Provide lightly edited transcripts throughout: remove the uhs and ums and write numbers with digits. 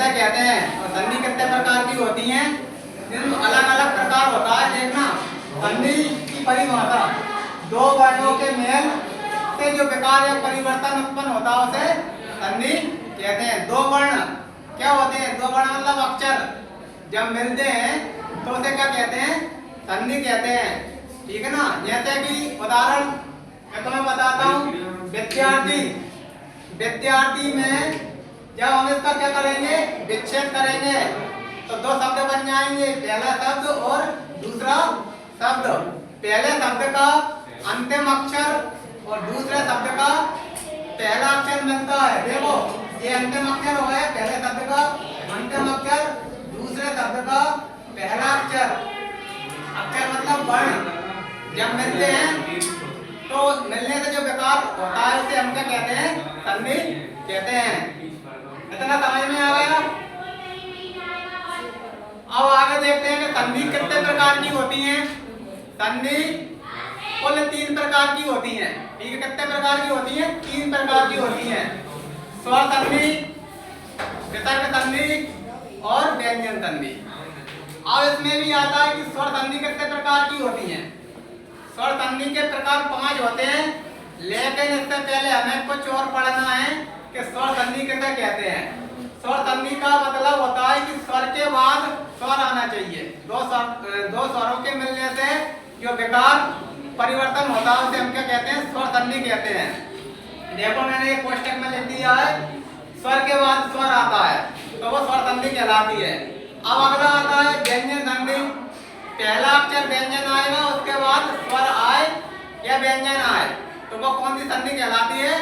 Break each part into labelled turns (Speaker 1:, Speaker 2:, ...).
Speaker 1: कैसे कहते हैं। और संधि कितने प्रकार की होती हैं, अलग अलग प्रकार होता है। देखना संधि की परिभाषा, दो वर्णों के मेल से जो विकार या परिवर्तन उत्पन्न होता है उसे संधि कहते हैं। दो वर्ण क्या होते हैं, दो वर्ण मतलब अक्षर जब मिलते हैं तो उसे क्या कहते हैं, संधि कहते हैं। ठीक है ना। जैसे कि उदाहरण मैं तुम्हें बताता हूँ, विद्यार्थी, विद्यार्थी में जब हम इसका क्या करेंगे, विच्छेद करेंगे तो दो शब्द बन जाएंगे, पहला शब्द और दूसरा शब्द। पहले शब्द का अंतिम अक्षर और दूसरे शब्द का पहला अक्षर मिलता है। देखो ये अंतिम अक्षर हो गया, पहले शब्द का अंतिम अक्षर, दूसरे शब्द का पहला अक्षर। अक्षर मतलब वर्ण जब मिलते हैं तो मिलने से जो विकार होता है उसे हम क्या कहते हैं, संधि कहते हैं। इतना समझ में आ गया। अब आगे देखते हैं कि संधि कितने प्रकार की होती हैं। संधि कुल 3 प्रकार की होती हैं। ठीक है, कितने प्रकार की होती हैं, 3 प्रकार की होती हैं। स्वर संधि, विसर्ग संधि और व्यंजन संधि। अब इसमें भी आता है कि स्वर संधि कितने प्रकार की होती हैं। स्वर संधि के प्रकार 5 होते हैं, लेकिन इससे पहले हमें कुछ और पढ़ना है कि स्वर संधि किसे कहते हैं। स्वर संधि का मतलब होता है कि स्वर के बाद स्वर आना चाहिए। दो स्वरों के मिलने से जो विकार परिवर्तन होता है उसे हम क्या कहते हैं, स्वर संधि कहते हैं। देखो मैंने एक कोष्टक में लिख दिया है, स्वर के बाद स्वर आता है तो वो स्वर संधि कहलाती है। अब अगला आता है व्यंजन संधि। पहला अक्षर व्यंजन आएगा, उसके बाद स्वर आए या व्यंजन आए तो वो कौन सी संधि कहलाती है,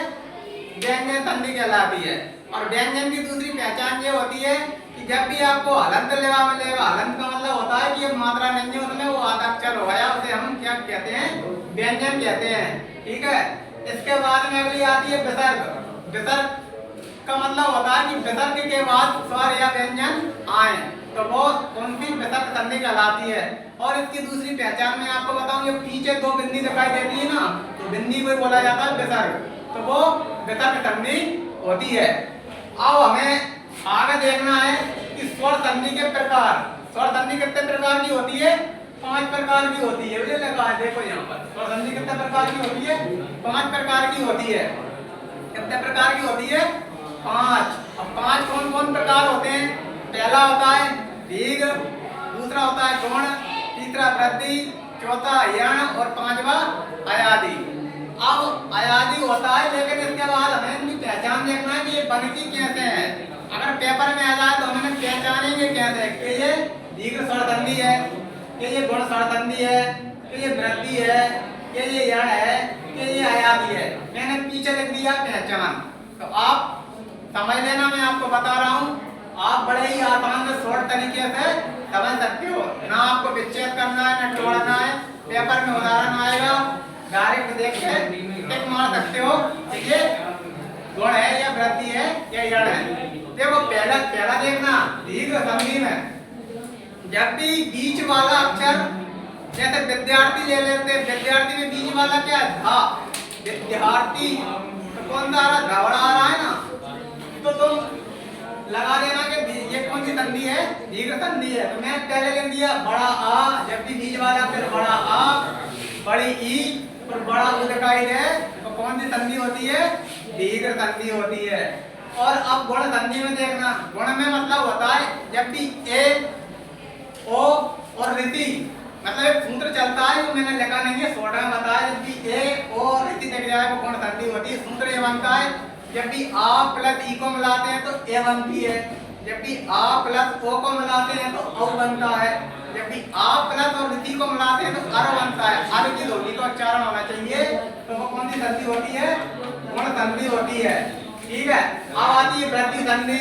Speaker 1: व्यंजन संधि कहलाती है। और व्यंजन की दूसरी पहचान ये होती है कि जब भी आपको हलंत लेवा मिलेगा, हलंत का मतलब होता है कि ये मात्रा नहीं है उसमें, वो आधा अक्षर हो गया, उसे हम क्या कहते हैं, व्यंजन कहते हैं। ठीक है। इसके बाद में अगली आती है विसर्ग। विसर्ग का मतलब होता है कि विसर्ग के बाद स्वर या व्यंजन आए तो वो कौन सी विसर्ग संधि कहलाती है। और इसकी दूसरी पहचान में आपको बताऊं, ये पीछे 2 बिंदी दिखाई देती है ना, तो बिंदी को बोला जाता है विसर्ग, तो वो विसर्ग संधि होती है। अब हमें आगे देखना है कि स्वर संधि के प्रकार। स्वर संधि कितने प्रकार की होती है, 5 प्रकार की होती है। ये लिखा है देखो यहाँ पर, स्वर संधि कितने प्रकार की होती है, 5 प्रकार की होती है। कितने प्रकार की होती है, 5। अब 5 कौन कौन प्रकार होते हैं। पहला होता है दीर्घ, दूसरा होता है गुण, तीसरा वृद्धि, चौथा यण और 5वां अयादि। अब अयादि होता है, लेकिन इसके बाद हमें इनकी पहचान देखना है कि ये बनती कैसे है। अगर पेपर में आ जाए तो हमें पहचानेंगे कैसे कि ये दीर्घ स्वर संधि है, कि ये गुण स्वर संधि है, कि ये वृद्धि है, कि ये यण है, कि ये अयादि है। मैंने पीछे लिख दिया पहचान, तो आप समझ लेना, मैं आपको बता रहा हूँ। आप बड़े ही आसान से शॉर्ट तरीके से समझ सकते हो, ना आपको विच्छेद करना है ना तोड़ना है। पेपर में उदाहरण आएगा, डायरेक्ट देख के टिक मार सकते हो कि ये गुण है या वृद्धि है या यण है। देखो पहला देखना, दीर्घ संधि में जब भी बीच वाला अक्षर, जैसे विद्यार्थी ले लेते हैं, विद्यार्थी में बीच वाला क्या है, धा। विद्यार्थी तो कौन सा आ रहा, धावड़ा आ रहा है ना, तो तुम लगा देना कि ये कौन सी संधि है, दीर्घ संधि है। तो मैं पहले लिख दिया बड़ा आ, जब भी बीच वाला अक्षर बड़ा आ, बड़ी ई और बड़ा ऊ दिखाई दे तो कौन सी संधि होती है, दीर्घ संधि होती है। और अब गुण संधि में देखना, गुण में मतलब होता है जब भी ए, ओ और ऋति, मतलब एक सूत्र चलता है, वो मैंने लिखा नहीं है, शॉर्ट में बताया। जब भी ए, ओ और ऋति दिख जाए वो गुण संधि होती है। सूत्र ये बनता है, जब भी आ प्लस ई को मिलाते हैं तो ए बनती है, जब भी आ प्लस ओ को मिलाते हैं तो औ बनता है, जब भी आ प्लस और ऋति को मिलाते हैं तो अर बनता है। अर की ध्वनि का उच्चारण होना चाहिए, तो वो कौन सी संधि होती है, गुण संधि होती है। ठीक है। अब आती है वृद्धि संधि।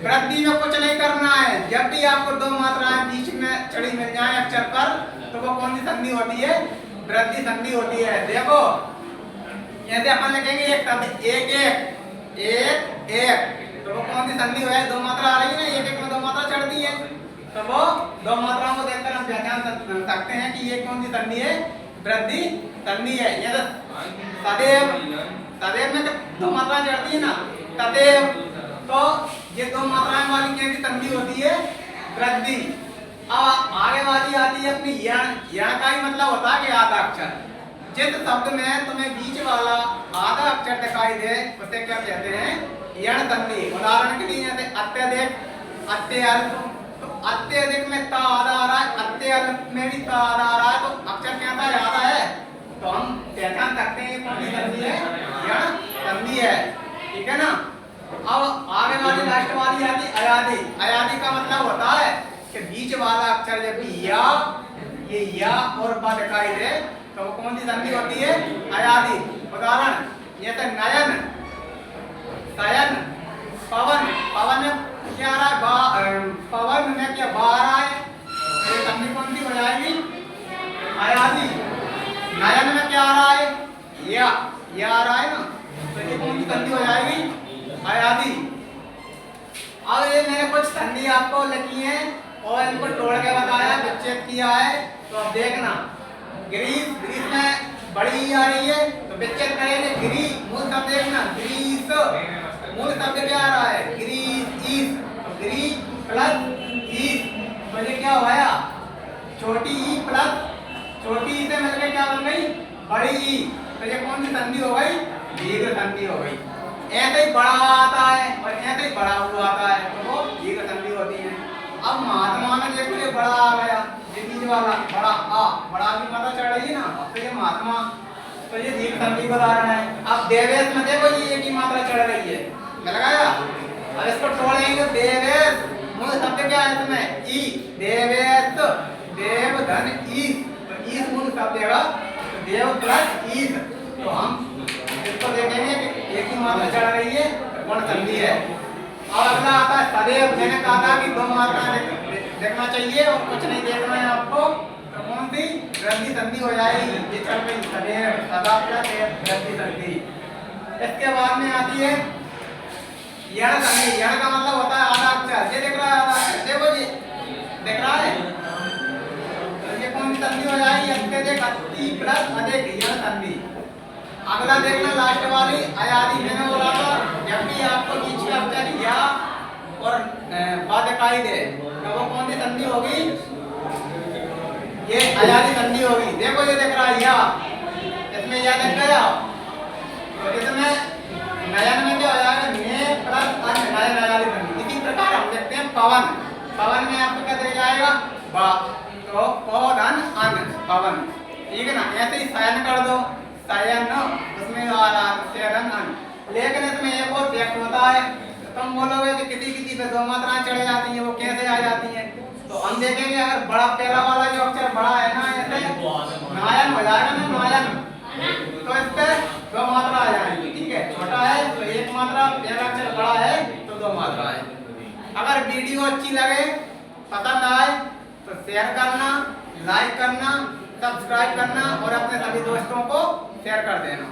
Speaker 1: वृद्धि में कुछ नहीं करना है, जब भी आपको 2 मात्राएं बीच में चढ़ी मिल जाए अक्षर पर तो वो कौन सी संधि होती है, वृद्धि संधि होती है। देखो जैसे अपन लिखेंगे एक शब्द एक एक एक एक, तो वो कौन सी संधि है, 2 मात्रा आ रही है ना, एक एक में 2 मात्रा चढ़ती है, तो वो 2 मात्राओं को देखकर हम पहचान सकते हैं कि ये कौन सी संधि है, वृद्धि संधि है। ये सदैव, सदैव में 2 मात्रा चढ़ती है ना, तदेव, तो ये दो मात्राएं वाली कैसी संधि होती है? वृद्धि। अब आगे वाली आती है अपनी यण। यण का ही मतलब होता है कि आधा अक्षर। जिस शब्द में तुम्हें बीच वाला आधा अक्षर दिखाई दे उसे क्या कहते हैं? यण संधि। उदाहरण के लिए जैसे अत्यधिक, अत्यल्प। तो अत्यधिक में ता आधा आ रहा है, अत्यल्प में भी ता आधा आ रहा है, तो अक्षर क्या था? आधा है। तो हम पहचान सकते हैं कौन सी संधि है? यण संधि है। ठीक है ना? अब आगे वाली लास्ट वाली आती अयादि। अयादि का मतलब होता है कि बीच वाला अक्षर जब या, ये या और बा दिखाई दे तो वो कौन सी संधि होती है? अयादि। उदाहरण जैसे नयन, शयन, पवन। पवन में क्या आ रहा है? पवन में क्या बा आ रहा है? ये संधि कौन सी हो जाएगी? अयादि। नयन में क्या आ रहा है? या आ रहा है ना, तो ये कौन सी संधि हो जाएगी? अयादि। अब ये मैंने कुछ संधि आपको लिखी है और इनको तोड़ के बताया, विच्छेद किया है। तो अब देखना, ग्रीस, ग्रीस में बड़ी ई आ रही है तो विच्छेद करेंगे। ग्रीस मूल शब्द देखना, ग्रीस मूल शब्द क्या आ रहा है? ग्रीस, ईस। तो ग्रीस प्लस ईस, तो ये क्या हो गया? छोटी ई प्लस छोटी ई से मिलकर क्या बन गई? बड़ी ई। तो ये कौन सी संधि हो गई? दीर्घ संधि हो गई। ऐसे ही बड़ा आता है और ऐसे ही बड़ा हुआ आता है तो वो दीर्घ संधि होती है। अब महात्मा में देखो ये बड़ा आ गया, ये बीच वाला बड़ा आ, बड़ा की मात्रा चढ़ रही है ना, अब तो ये महात्मा, तो ये दीर्घ संधि का उदाहरण है। अब देवेश में देखो ये एक ही मात्रा चढ़ रही है, लगाया। अब इसको तोड़ेंगे, देवेश मूल शब्द क्या है इसमें? ई। देवेश, देव धन ईश, तो ईश मूल शब्द है तो देव प्लस ईश। तो हम इसको देखेंगे कि एक ही मात्रा चढ़ रही है तो कौन संधि है। और अगला आता है सदैव। मैंने कहा था कि दो मात्राएं देखना चाहिए और कुछ नहीं देखना है आपको, तो कौन सी? वृद्धि संधि हो जाएगी। ये चल रही सदैव, सदा प्लस वृद्धि संधि। इसके बाद में आती है यण संधि। यण का मतलब होता है आधा अक्षर। ये दिख रहा है आधा अक्षर, देखो जी दिख रहा है, तो ये कौन सी संधि हो जाएगी? अत्यधिक, अति प्लस अधिक, यण संधि। अगला देखना लास्ट वाली अयादि। मैंने बोला था जब भी आपको बीच का अक्षर या और बा दिखाई दे तो वो कौन सी संधि होगी? ये अयादि संधि होगी। देखो ये दिख रहा है या, इसमें या दिख गया, तो इसमें नयन में क्या हो जाएगा? ने प्लस अन, नयन अयादि संधि। इसी प्रकार हम देखते हैं पवन। पवन में आपको क्या दिख जाएगा? बा, तो पौधन अन, पवन। ठीक है ना? ऐसे ही शयन कर दो, शयन, उसमें आ रहा शयन अन। लेकिन इसमें एक और व्यक्त होता है, तुम बोलोगे कि किसी किसी पे दो मात्राएं चढ़ जाती हैं, वो कैसे आ जाती हैं? तो हम देखेंगे अगर बड़ा पहला वाला जो अक्षर बड़ा है ना, ऐसे नायन हो जाएगा ना, नायन, तो इस पे दो मात्रा आ जाएंगी। ठीक है, छोटा है तो एक मात्रा, पहला अक्षर बड़ा है तो दो मात्रा है। अगर वीडियो अच्छी लगे, पसंद आए तो शेयर करना, लाइक करना, सब्सक्राइब करना और अपने सभी दोस्तों को शेयर कर देना।